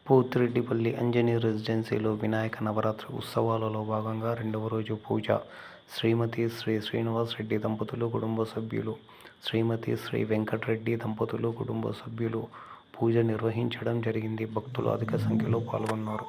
పోతిరెడ్డిపల్లి అంజనీ రెసిడెన్సీలో వినాయక నవరాత్రి ఉత్సవాలలో భాగంగా రెండవ రోజు పూజ. శ్రీమతి శ్రీ శ్రీనివాస్ రెడ్డి దంపతులు, కుటుంబ సభ్యులు, శ్రీమతి శ్రీ వెంకటరెడ్డి దంపతులు, కుటుంబ సభ్యులు పూజ నిర్వహించడం జరిగింది. భక్తులు అధిక సంఖ్యలో పాల్గొన్నారు.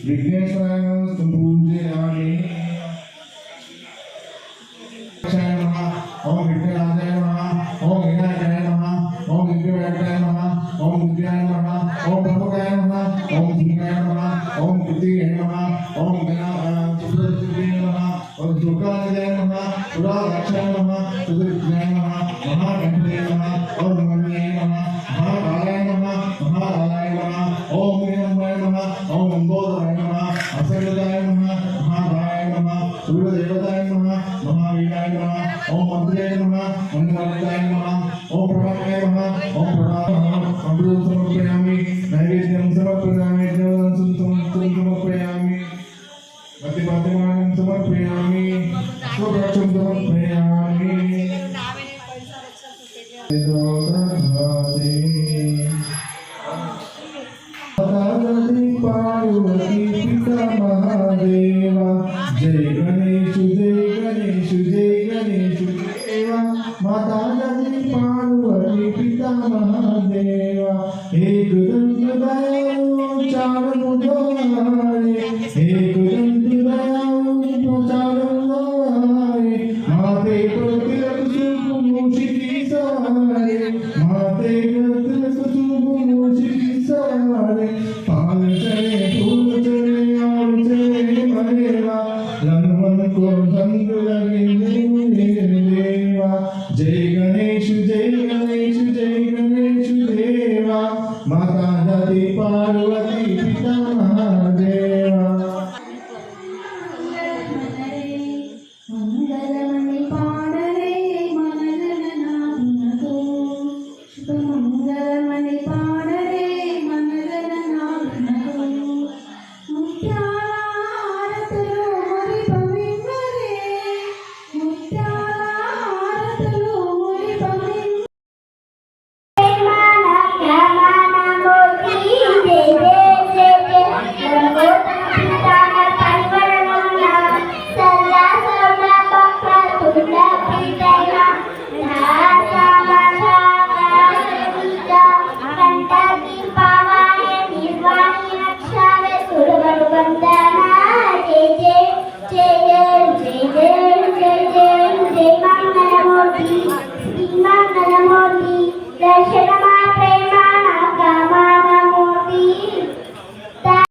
विघ्नेश्वराय पूजयामि ओम विद्याय नमः ओम प्रमुखाय नमः ओम धीमाय नमः ओम कृतिये नमः ओम चित्रकृतिये नमः ओम दुर्गाय नमः पुराक्षाय नमः सुदृढाय नमः महागणपतये नमः ओम मन्ये नमः महाकालाय नमः महाकालाय नमः ओम हिरण्मये नमः ओम लंबोदराय नमः असंगताय नमः महाभाय नमः सूर्यदेवताय नमः महावीराय नमः ओम मंत्रे नमः मंगलाय नमः ओम प्रभाकाय नमः ओम प्रभाकाय अमृतं समर्पयामि नैवेद्यं समर्पयामि समर्पयामि प्रतिपादनां समर्पयामि स्वराक्षं समर्पयामि पार्वती पिता महादेवा जय गणेश जय गणेश देवा माता नदी पार्वती पिता महादेवा एक दंत दयालु चार भुजाए एक दंत दयालु चार भुजाए माते पर तिलक शुभ मूषिकी सवारे माते पर तिलक शुभ मूषिकी सवारे पाल चले फूल चले और चले मरेवा लंबन को संग लगे देवा जय